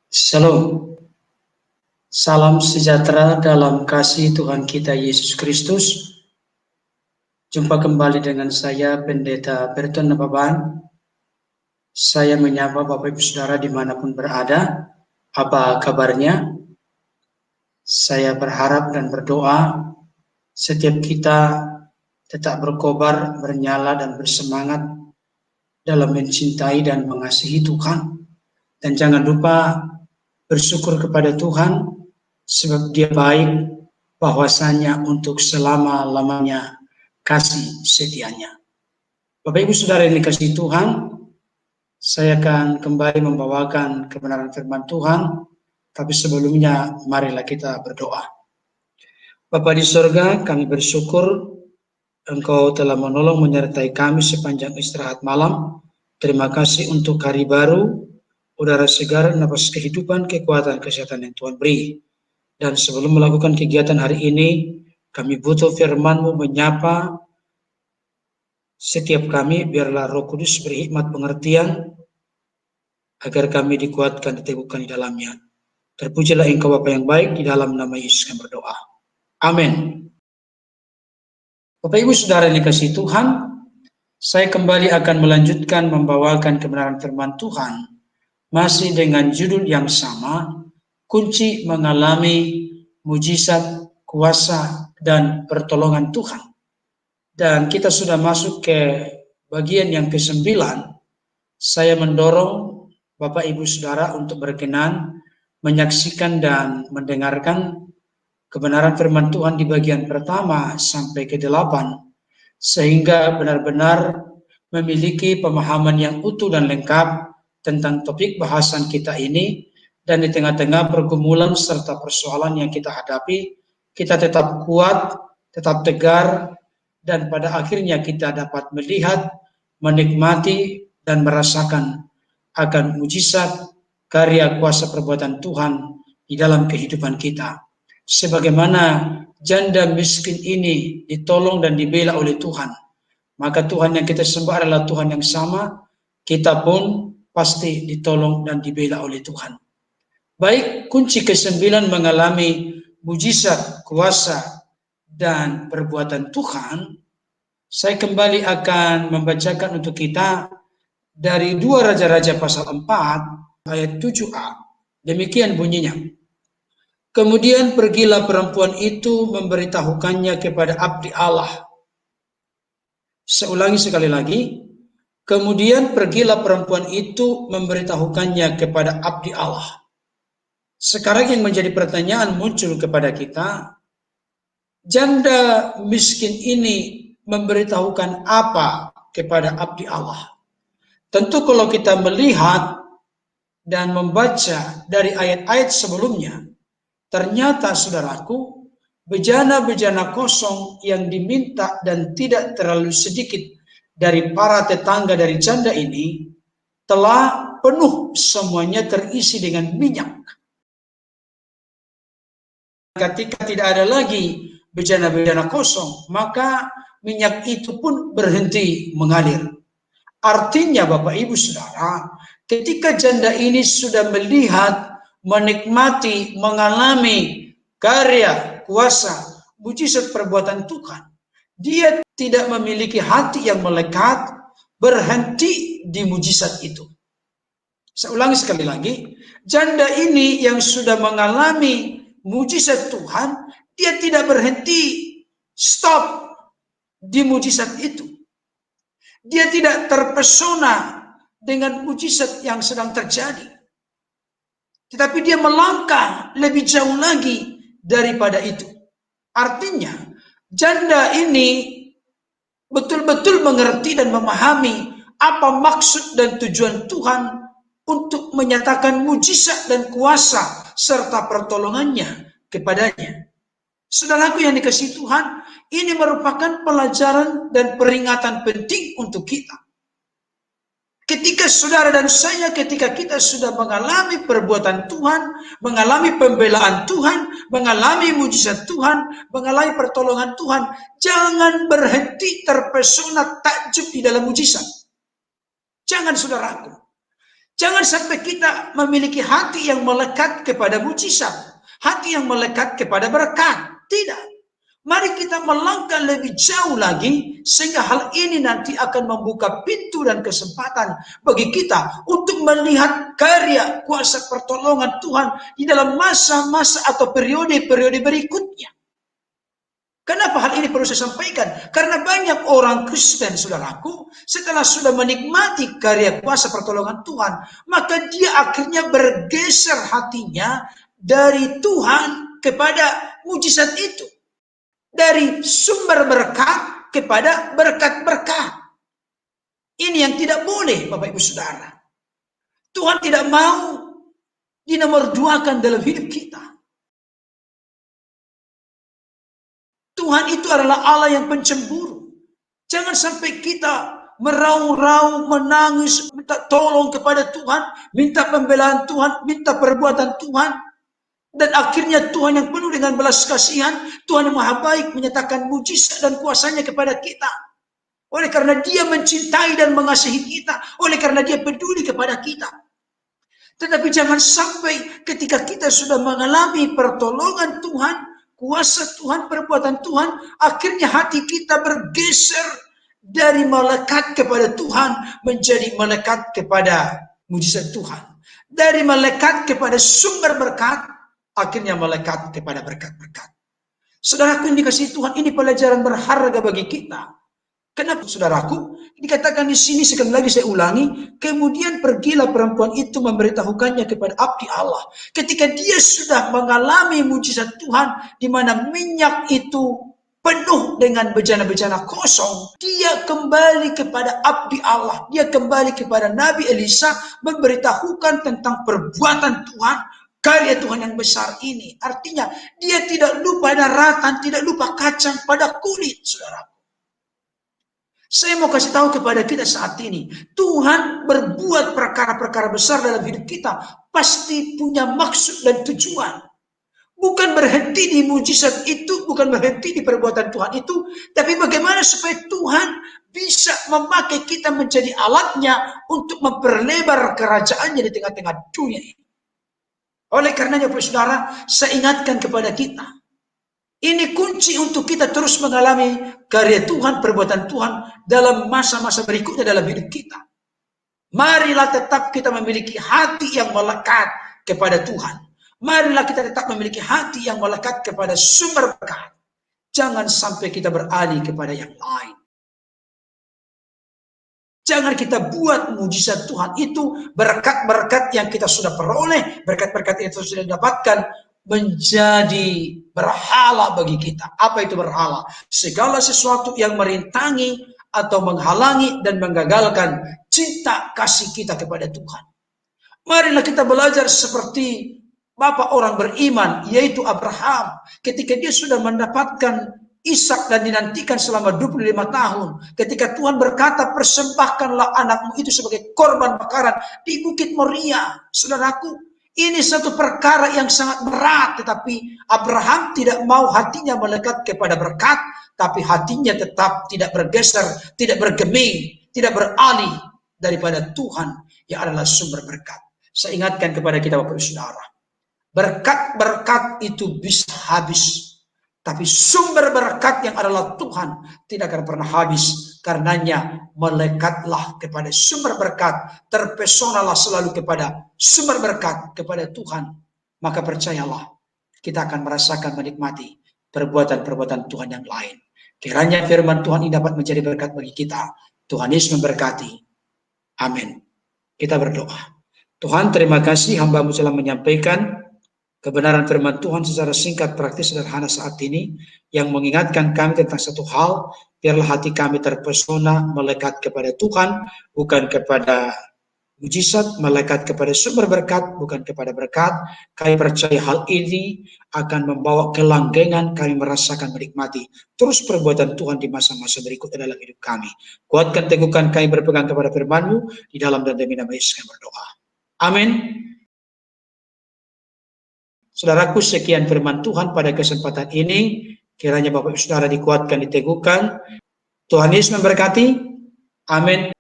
Shalom, salam sejahtera dalam kasih Tuhan kita Yesus Kristus. Jumpa kembali dengan saya, Pendeta Berton Nababan. Saya menyapa Bapak Ibu Saudara dimanapun berada. Apa kabarnya? Saya berharap dan berdoa setiap kita tetap berkobar, bernyala dan bersemangat dalam mencintai dan mengasihi Tuhan. Dan jangan lupa bersyukur kepada Tuhan sebab Dia baik, bahwasanya untuk selama-lamanya kasih setianya. Bapak Ibu Saudara yang dikasihi Tuhan, saya akan kembali membawakan kebenaran firman Tuhan, tapi sebelumnya marilah kita berdoa. Bapa di surga, kami bersyukur Engkau telah menolong menyertai kami sepanjang istirahat malam. Terima kasih untuk hari baru, udara segar, nafas kehidupan, kekuatan, kesehatan yang Tuhan beri. Dan sebelum melakukan kegiatan hari ini, kami butuh firman-Mu menyapa setiap kami, biarlah Roh Kudus beri hikmat pengertian, agar kami dikuatkan, diteguhkan di dalamnya. Terpujilah Engkau Bapa yang baik, di dalam nama Yesus kami berdoa. Amin. Bapak Ibu Saudara yang dikasihi Tuhan, saya kembali akan melanjutkan membawakan kebenaran firman Tuhan, masih dengan judul yang sama, kunci mengalami mujizat, kuasa, dan pertolongan Tuhan. Dan kita sudah masuk ke bagian yang ke-9. Saya mendorong Bapak Ibu Saudara untuk berkenan menyaksikan dan mendengarkan kebenaran firman Tuhan di bagian pertama sampai ke-8, sehingga benar-benar memiliki pemahaman yang utuh dan lengkap tentang topik bahasan kita ini. Dan di tengah-tengah pergumulan serta persoalan yang kita hadapi, kita tetap kuat, tetap tegar, dan pada akhirnya kita dapat melihat, menikmati, dan merasakan akan mujizat, karya kuasa perbuatan Tuhan di dalam kehidupan kita. Sebagaimana janda miskin ini ditolong dan dibela oleh Tuhan, maka Tuhan yang kita sembah adalah Tuhan yang sama. Kita pun pasti ditolong dan dibela oleh Tuhan. Baik, kunci ke-9 mengalami mujizat, kuasa, dan perbuatan Tuhan. Saya kembali akan membacakan untuk kita dari 2 Raja-Raja pasal 4 ayat 7a. Demikian bunyinya. Kemudian pergilah perempuan itu memberitahukannya kepada abdi Allah. Seulangi sekali lagi. Kemudian pergilah perempuan itu memberitahukannya kepada abdi Allah. Sekarang yang menjadi pertanyaan muncul kepada kita, janda miskin ini memberitahukan apa kepada abdi Allah? Tentu kalau kita melihat dan membaca dari ayat-ayat sebelumnya, ternyata saudaraku, bejana-bejana kosong yang diminta dan tidak terlalu sedikit dari para tetangga dari janda ini telah penuh, semuanya terisi dengan minyak. Ketika tidak ada lagi bejana-bejana kosong, maka minyak itu pun berhenti mengalir. Artinya Bapak Ibu Saudara, ketika janda ini sudah melihat, menikmati, mengalami karya, kuasa, mujizat perbuatan Tuhan, dia tidak memiliki hati yang melekat, berhenti di mujizat itu. Saya ulangi sekali lagi, janda ini yang sudah mengalami mujizat Tuhan, dia tidak berhenti, stop di mujizat itu. Dia tidak terpesona dengan mujizat yang sedang terjadi. Tetapi dia melangkah lebih jauh lagi daripada itu. Artinya, janda ini betul-betul mengerti dan memahami apa maksud dan tujuan Tuhan untuk menyatakan mujizat dan kuasa serta pertolongannya kepadanya. Saudaraku yang dikasihi Tuhan, ini merupakan pelajaran dan peringatan penting untuk kita. Ketika saudara dan saya, ketika kita sudah mengalami perbuatan Tuhan, mengalami pembelaan Tuhan, mengalami mujizat Tuhan, mengalami pertolongan Tuhan, jangan berhenti terpesona takjub di dalam mujizat. Jangan saudaraku. Jangan sampai kita memiliki hati yang melekat kepada mujizat, hati yang melekat kepada berkat. Tidak. Mari kita melangkah lebih jauh lagi, sehingga hal ini nanti akan membuka pintu dan kesempatan bagi kita untuk melihat karya kuasa pertolongan Tuhan di dalam masa-masa atau periode-periode berikutnya. Kenapa hal ini perlu saya sampaikan? Karena banyak orang Kristen, saudaraku, setelah sudah menikmati karya kuasa pertolongan Tuhan, maka dia akhirnya bergeser hatinya dari Tuhan kepada mujizat itu. Dari sumber berkat kepada berkat-berkat. Ini yang tidak boleh, Bapak Ibu Saudara. Tuhan tidak mau dinomorduakan dalam hidup kita. Tuhan itu adalah Allah yang pencemburu. Jangan sampai kita meraung-raung, menangis, minta tolong kepada Tuhan, minta pembelaan Tuhan, minta perbuatan Tuhan. Dan akhirnya Tuhan yang penuh dengan belas kasihan, Tuhan yang maha baik menyatakan mujizat dan kuasanya kepada kita. Oleh karena dia mencintai dan mengasihi kita, oleh karena dia peduli kepada kita. Tetapi jangan sampai ketika kita sudah mengalami pertolongan Tuhan, kuasa Tuhan, perbuatan Tuhan, akhirnya hati kita bergeser dari melekat kepada Tuhan menjadi melekat kepada mujizat Tuhan. Dari melekat kepada sumber berkat, akhirnya melekat kepada berkat-berkat. Saudaraku yang dikasihi Tuhan, ini pelajaran berharga bagi kita. Kenapa, saudaraku? Dikatakan di sini, sekali lagi saya ulangi, kemudian pergilah perempuan itu memberitahukannya kepada abdi Allah. Ketika dia sudah mengalami mujizat Tuhan, di mana minyak itu penuh dengan bejana-bejana kosong, dia kembali kepada abdi Allah. Dia kembali kepada Nabi Elisa, memberitahukan tentang perbuatan Tuhan, karya Tuhan yang besar ini. Artinya, dia tidak lupa daratan, tidak lupa kacang pada kulit, saudaraku. Saya mau kasih tahu kepada kita saat ini, Tuhan berbuat perkara-perkara besar dalam hidup kita, pasti punya maksud dan tujuan. Bukan berhenti di mujizat itu, bukan berhenti di perbuatan Tuhan itu, tapi bagaimana supaya Tuhan bisa memakai kita menjadi alatnya untuk memperlebar kerajaannya di tengah-tengah dunia ini. Oleh karenanya, saudara, saya ingatkan kepada kita, ini kunci untuk kita terus mengalami karya Tuhan, perbuatan Tuhan dalam masa-masa berikutnya dalam hidup kita. Marilah tetap kita memiliki hati yang melekat kepada Tuhan. Marilah kita tetap memiliki hati yang melekat kepada sumber berkat. Jangan sampai kita beralih kepada yang lain. Jangan kita buat mujizat Tuhan itu, berkat-berkat yang kita sudah peroleh, berkat-berkat yang kita sudah dapatkan, menjadi berhala bagi kita. Apa itu berhala? Segala sesuatu yang merintangi atau menghalangi dan menggagalkan cinta kasih kita kepada Tuhan. Marilah kita belajar seperti bapak orang beriman, yaitu Abraham. Ketika dia sudah mendapatkan Ishak dan dinantikan selama 25 tahun. Ketika Tuhan berkata, persembahkanlah anakmu itu sebagai korban bakaran di Bukit Moria. Saudaraku, ini satu perkara yang sangat berat, tetapi Abraham tidak mau hatinya melekat kepada berkat, tapi hatinya tetap tidak bergeser, tidak bergeming, tidak beralih daripada Tuhan yang adalah sumber berkat. Saya ingatkan kepada kita, Bapak Ibu Saudara, berkat-berkat itu bisa habis, tapi sumber berkat yang adalah Tuhan tidak akan pernah habis. Karenanya melekatlah kepada sumber berkat, terpesonalah selalu kepada sumber berkat, kepada Tuhan. Maka percayalah, kita akan merasakan, menikmati perbuatan-perbuatan Tuhan yang lain. Kiranya firman Tuhan ini dapat menjadi berkat bagi kita. Tuhan Yesus memberkati. Amin. Kita berdoa. Tuhan, terima kasih hamba-Mu telah menyampaikan kebenaran firman Tuhan secara singkat, praktis, sederhana saat ini, yang mengingatkan kami tentang satu hal. Biarlah hati kami terpesona, melekat kepada Tuhan, bukan kepada mujizat, melekat kepada sumber berkat, bukan kepada berkat. Kami percaya hal ini akan membawa kelanggengan, kami merasakan, menikmati terus perbuatan Tuhan di masa-masa berikutnya dalam hidup kami. Kuatkan, teguhkan kami berpegang kepada firman-Mu, di dalam dan demi nama Yesus kami berdoa. Amin. Saudaraku, sekian firman Tuhan pada kesempatan ini. Kiranya Bapak Ibu Saudara dikuatkan, diteguhkan. Tuhan Yesus memberkati. Amin.